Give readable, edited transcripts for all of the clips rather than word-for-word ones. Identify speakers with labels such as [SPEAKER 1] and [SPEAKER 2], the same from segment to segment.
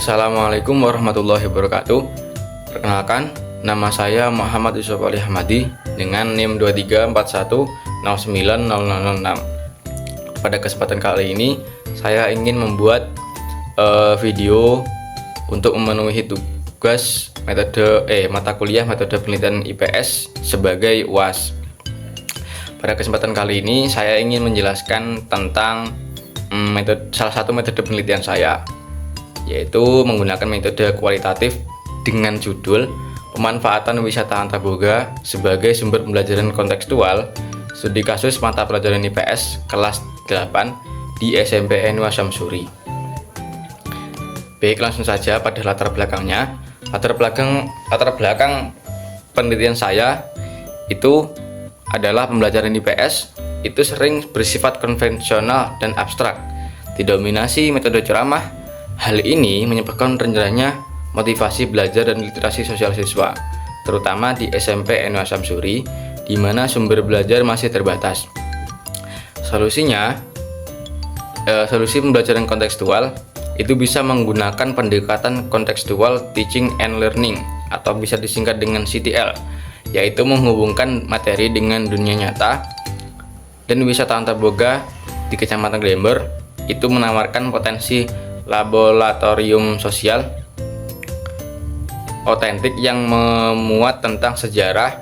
[SPEAKER 1] Assalamualaikum warahmatullahi wabarakatuh. Perkenalkan, nama saya Muhammad Yusuf Ali Hamadi dengan NIM 2341090006. Pada kesempatan kali ini, saya ingin membuat video untuk memenuhi tugas mata kuliah metode penelitian IPS sebagai UAS. Pada kesempatan kali ini, saya ingin menjelaskan tentang salah satu metode penelitian saya, yaitu menggunakan metode kualitatif dengan judul pemanfaatan wisata antaboga sebagai sumber pembelajaran kontekstual studi kasus mata pelajaran IPS kelas 8 di SMP Enwa Syamsuri. Baik, langsung saja pada latar belakangnya. Latar belakang penelitian saya itu adalah pembelajaran IPS itu sering bersifat konvensional dan abstrak, didominasi metode ceramah. Hal ini menyebabkan rendahnya motivasi belajar dan literasi sosial siswa, terutama di SMP Enwa Syamsuri, di mana sumber belajar masih terbatas. Solusi pembelajaran kontekstual itu bisa menggunakan pendekatan kontekstual teaching and learning, atau bisa disingkat dengan CTL, yaitu menghubungkan materi dengan dunia nyata. Dan wisata antaboga di Kecamatan Glember itu menawarkan potensi laboratorium sosial otentik yang memuat tentang sejarah,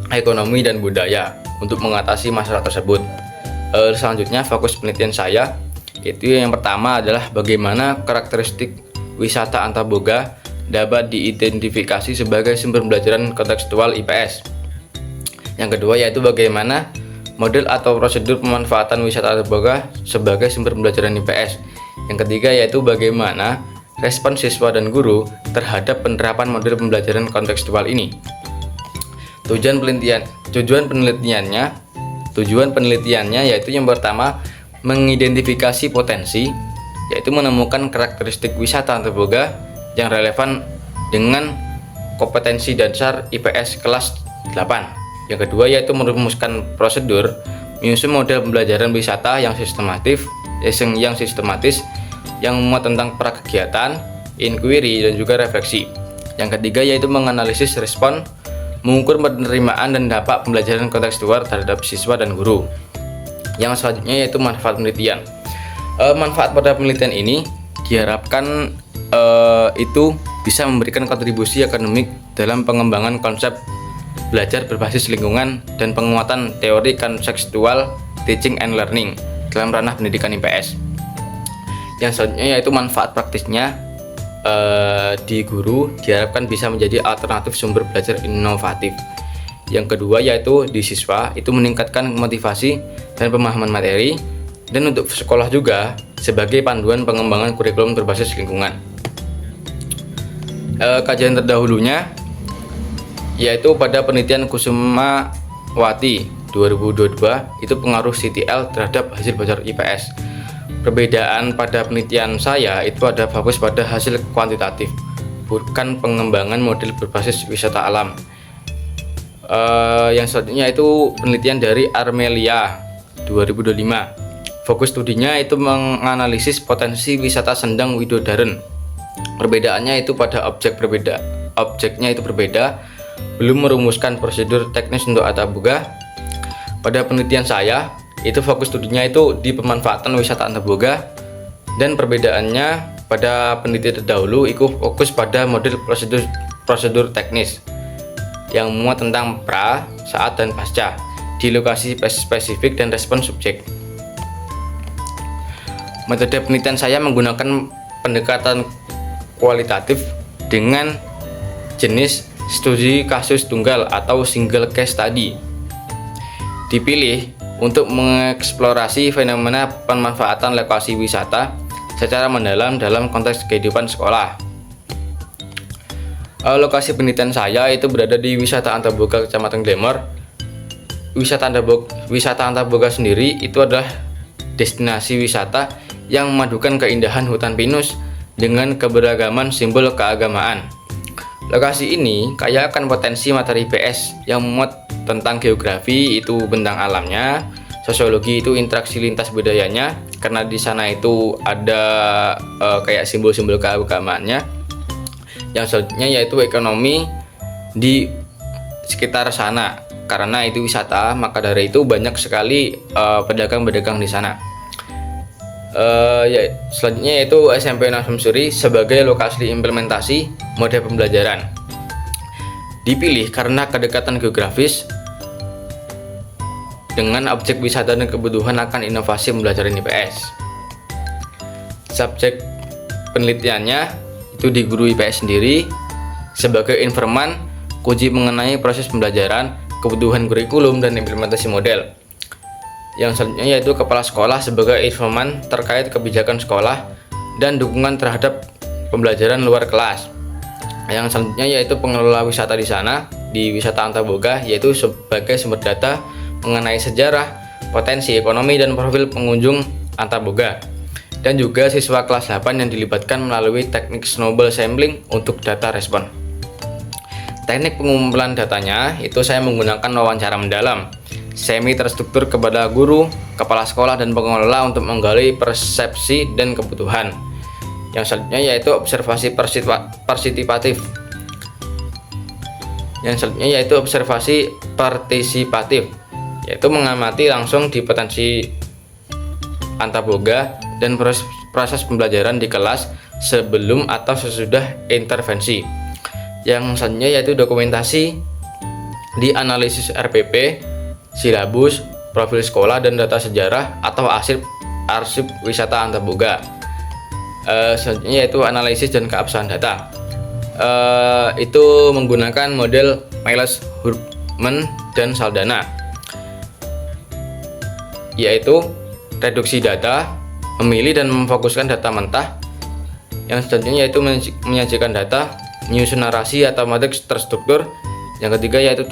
[SPEAKER 1] ekonomi, dan budaya untuk mengatasi masalah tersebut. Selanjutnya, fokus penelitian saya itu yang pertama adalah bagaimana karakteristik wisata antaboga dapat diidentifikasi sebagai sumber pembelajaran kontekstual IPS. Yang kedua yaitu bagaimana model atau prosedur pemanfaatan wisata antaboga sebagai sumber pembelajaran IPS. Yang ketiga yaitu bagaimana respon siswa dan guru terhadap penerapan model pembelajaran kontekstual ini. Tujuan penelitiannya yaitu yang pertama mengidentifikasi potensi, yaitu menemukan karakteristik wisata antaboga yang relevan dengan kompetensi dasar IPS kelas 8. Yang kedua yaitu merumuskan prosedur menyusun model pembelajaran wisata yang sistematis yang memuat tentang prakegiatan, inquiry, dan juga refleksi. Yang ketiga yaitu menganalisis respon, mengukur penerimaan dan dampak pembelajaran kontekstual terhadap siswa dan guru. Yang selanjutnya yaitu manfaat penelitian. Manfaat pada penelitian ini diharapkan itu bisa memberikan kontribusi akademik dalam pengembangan konsep belajar berbasis lingkungan dan penguatan teori kontekstual teaching and learning dalam ranah pendidikan IPS. Yang selanjutnya yaitu manfaat praktisnya di guru diharapkan bisa menjadi alternatif sumber belajar inovatif. Yang kedua yaitu di siswa itu meningkatkan motivasi dan pemahaman materi, dan untuk sekolah juga sebagai panduan pengembangan kurikulum berbasis lingkungan. Kajian terdahulunya yaitu pada penelitian Kusumawati 2022 itu pengaruh CTL terhadap hasil belajar IPS. Perbedaan pada penelitian saya itu ada fokus pada hasil kuantitatif, bukan pengembangan model berbasis wisata alam. Yang selanjutnya itu penelitian dari Armelia 2025. Fokus studinya itu menganalisis potensi wisata Sendang Widodaren. Perbedaannya itu pada objeknya itu berbeda, belum merumuskan prosedur teknis untuk antaboga. Pada penelitian saya itu fokus studinya itu di pemanfaatan wisata antaboga, dan perbedaannya pada penelitian terdahulu itu fokus pada model prosedur teknis yang memuat tentang pra, saat, dan pasca di lokasi spesifik dan respon subjek. Metode penelitian saya menggunakan pendekatan kualitatif dengan jenis studi kasus tunggal atau single case study. Dipilih untuk mengeksplorasi fenomena pemanfaatan lokasi wisata secara mendalam dalam konteks kehidupan sekolah. Lokasi penelitian saya itu berada di wisata antaboga Kecamatan Glember. Wisata antaboga sendiri itu adalah destinasi wisata yang memadukan keindahan hutan pinus dengan keberagaman simbol keagamaan. Lokasi ini kaya akan potensi materi IPS yang memuat tentang geografi itu bentang alamnya, sosiologi itu interaksi lintas budayanya, karena di sana itu ada kayak simbol-simbol keagamaannya. Yang selanjutnya yaitu ekonomi di sekitar sana, karena itu wisata, maka dari itu banyak sekali pedagang-pedagang di sana. Selanjutnya yaitu SMP Nas Suri sebagai lokasi implementasi model pembelajaran. Dipilih karena kedekatan geografis dengan objek wisata dan kebutuhan akan inovasi pembelajaran IPS. Subjek penelitiannya itu di guru IPS sendiri sebagai informan, kunci mengenai proses pembelajaran, kebutuhan kurikulum, dan implementasi model. Yang selanjutnya yaitu kepala sekolah sebagai informan terkait kebijakan sekolah dan dukungan terhadap pembelajaran luar kelas. Yang selanjutnya yaitu pengelola wisata di sana, di wisata Antaboga, yaitu sebagai sumber data mengenai sejarah, potensi ekonomi, dan profil pengunjung Antaboga. Dan juga siswa kelas 8 yang dilibatkan melalui teknik snowball sampling untuk data respon. Teknik pengumpulan datanya itu saya menggunakan wawancara mendalam, semi terstruktur kepada guru, kepala sekolah, dan pengelola untuk menggali persepsi dan kebutuhan. Yang selanjutnya yaitu observasi partisipatif. Yang selanjutnya yaitu observasi partisipatif, yaitu mengamati langsung di potensi Antaboga dan proses pembelajaran di kelas sebelum atau sesudah intervensi. Yang selanjutnya yaitu dokumentasi di analisis RPP, silabus, profil sekolah, dan data sejarah atau arsip wisata Antaboga. Selanjutnya yaitu analisis dan keabsahan data. Itu menggunakan model Miles, Hurman, dan Saldana, yaitu reduksi data, memilih dan memfokuskan data mentah. Yang selanjutnya yaitu menyajikan data, menyusun narasi atau materi terstruktur. Yang ketiga yaitu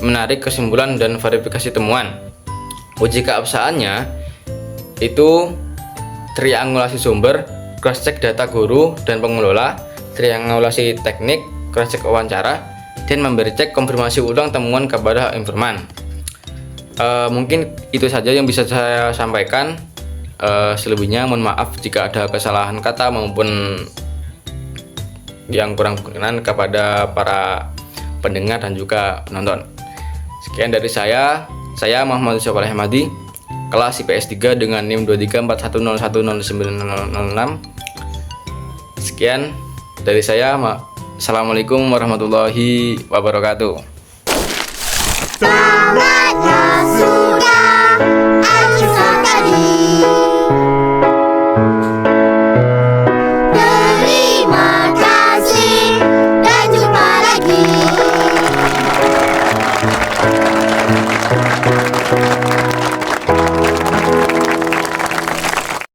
[SPEAKER 1] menarik kesimpulan dan verifikasi temuan. Uji keabsahannya itu triangulasi sumber, cross check data guru dan pengelola, triangulasi teknik, cross check wawancara, dan memberi cek konfirmasi ulang temuan kepada informan. Mungkin itu saja yang bisa saya sampaikan. Selebihnya mohon maaf jika ada kesalahan kata maupun yang kurang berkenan kepada para pendengar dan juga penonton. Sekian dari saya Muhammad Yusuf Al-Hamadi, kelas IPS 3 dengan NIM 2341010906. Sekian dari saya. Assalamualaikum warahmatullahi wabarakatuh.
[SPEAKER 2] Tamatlah sudah acuan tadi.